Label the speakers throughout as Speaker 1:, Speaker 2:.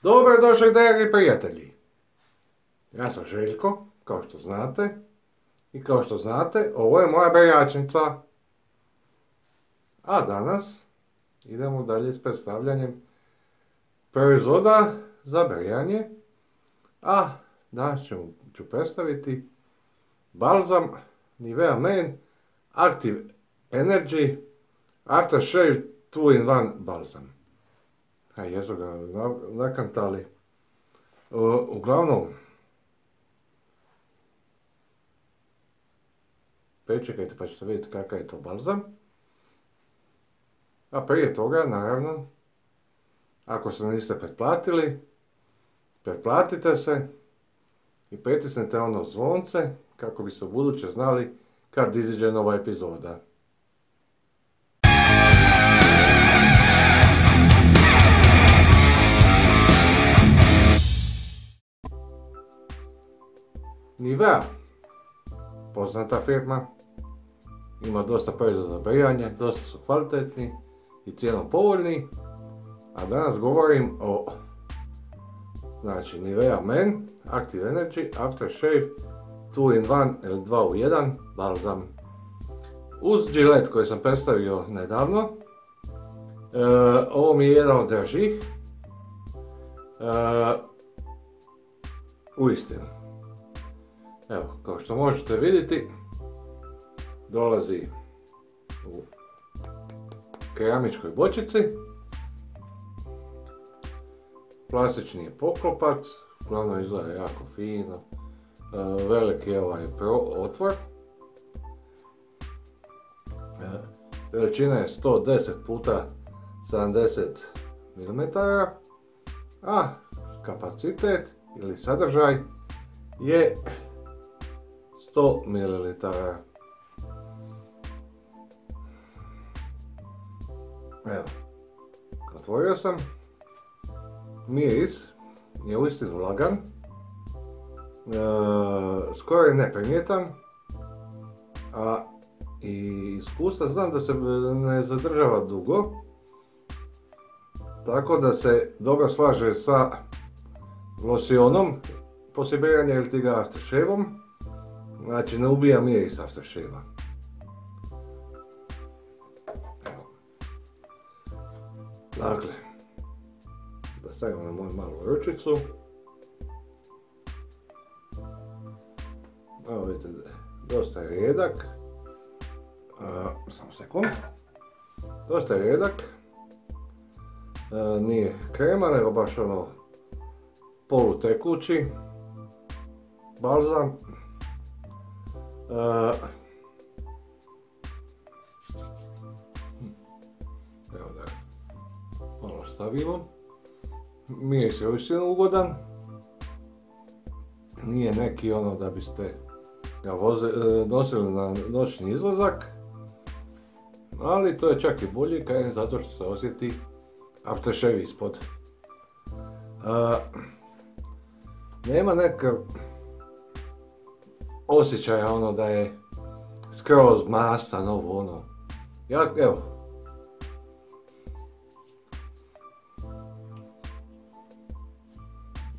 Speaker 1: Dobrodošli, dragi prijatelji. Ja sam Željko, kao što znate. I kao što znate, ovo je moja brjačnica. A danas idemo dalje s predstavljanjem proizvoda za brjanje. A danas ću predstaviti balzam Nivea Men Active Energy Aftershave 2-in-1 balzam. Jesu ga nakantali. Uglavnom, pričekajte pa ćete vidjeti kakav je to balzam. A prije toga, naravno, ako se niste pretplatili, pretplatite se i pritisnite ono zvonce kako biste u buduće znali kad iziđe nova epizoda. Nivea, poznata firma, ima dosta proizvoda za brijanje, dosta su kvalitetni i cijenom povoljni, a danas govorim o Nivea Men Active Energy Aftershave 2-in-1 ili 2 u 1 balzam uz Gillette koji sam predstavio nedavno. Ovo mi je jedan od dražih, uistinu. Evo, kao što možete vidjeti, dolazi u keramičkoj bočici. Plastični je poklopac, uglavnom izgleda jako fino. Veliki je ovaj otvor. Veličina je 110 puta 70 mm, a kapacitet ili sadržaj je 100 ml. Evo, otvorio sam. Miris je uistinu lagan, skoro je neprimjetan, a i iskustva znam da se ne zadržava dugo, tako da se dobro slaže sa locionom poslije brijanja ili ti ga aftershaveom, znači ne ubija miris aftershave-a. Dakle, da stavimo na moju malu ručicu. Evo vidite, dosta je rijedak. Samo sekund. Dosta je rijedak. Nije krema, nego baš ono polutekući balzam. Evo da malo stavimo. Miris je uistinu ugodan. Nije neki ono da biste ga nosili na noćni izlazak. Ali to je čak i bolji zato što se osjeti aftershave ispod. Nema nekakav osjećaja ono da je skroz masan ovo ono. Evo.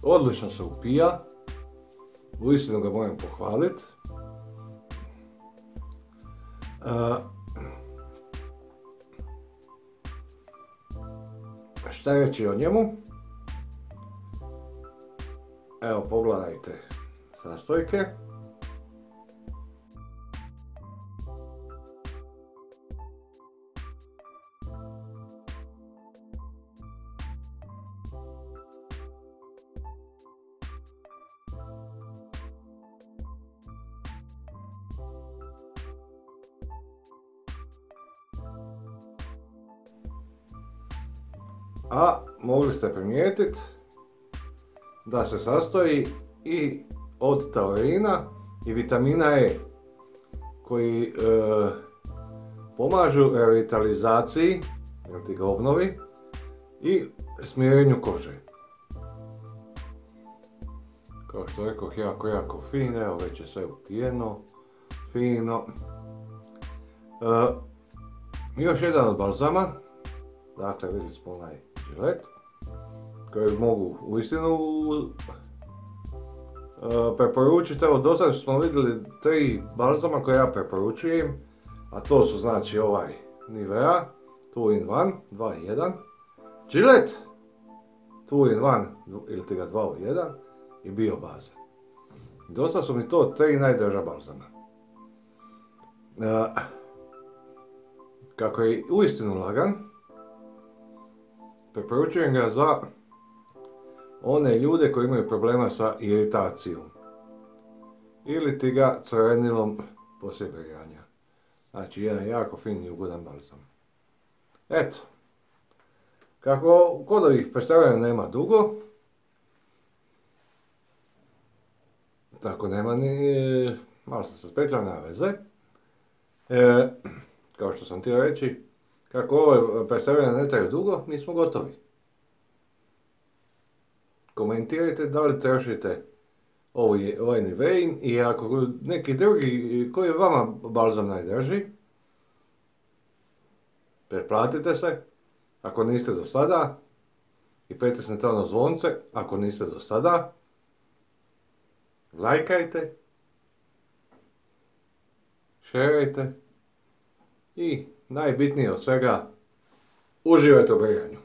Speaker 1: Odlično se upija. Uistinu ga moram pohvaliti. Šta reći o njemu? Evo, pogledajte sastojke. A mogli ste primijetiti da se sastoji i od taurina i vitamina E koji pomažu revitalizaciji, obnovi i smirenju kože. Kao što rekoh, jako fino, evo već je sve upijeno, fino. Još jedan od balzama, dakle vidjeli smo onaj Gillette, koji mogu uistinu preporučiti. Evo, do sad smo vidjeli 3 balzama koje ja preporučujem, a to su znači ovaj Nivea 2-in-1, 2-in-1, Gillette 2-in-1 ili ti ga 2-u-1 i Biobaza. Do sad su mi to 3 najdraža balzama. Kako je uistinu lagan, preporučujem ga za one ljude koji imaju problema sa iritacijom ili ti ga crvenilom poslije brijanja. Znači jedan jako fin i ugodan balzam. Eto, kako kod ovih predstavljanja nema dugo, tako nema ni, malo sam se spetljao, nema veze. Kao što sam htio reći, kako ove predstavljanja ne traju dugo, mi smo gotovi. Komentirajte da li trošite ovaj Nivein i ako neki drugi koji vama balzam najdraži, pretplatite se ako niste do sada i pritisnite ono zvonce ako niste do sada, lajkajte, šerajte i najbitnije od svega, uživajte u brijanju.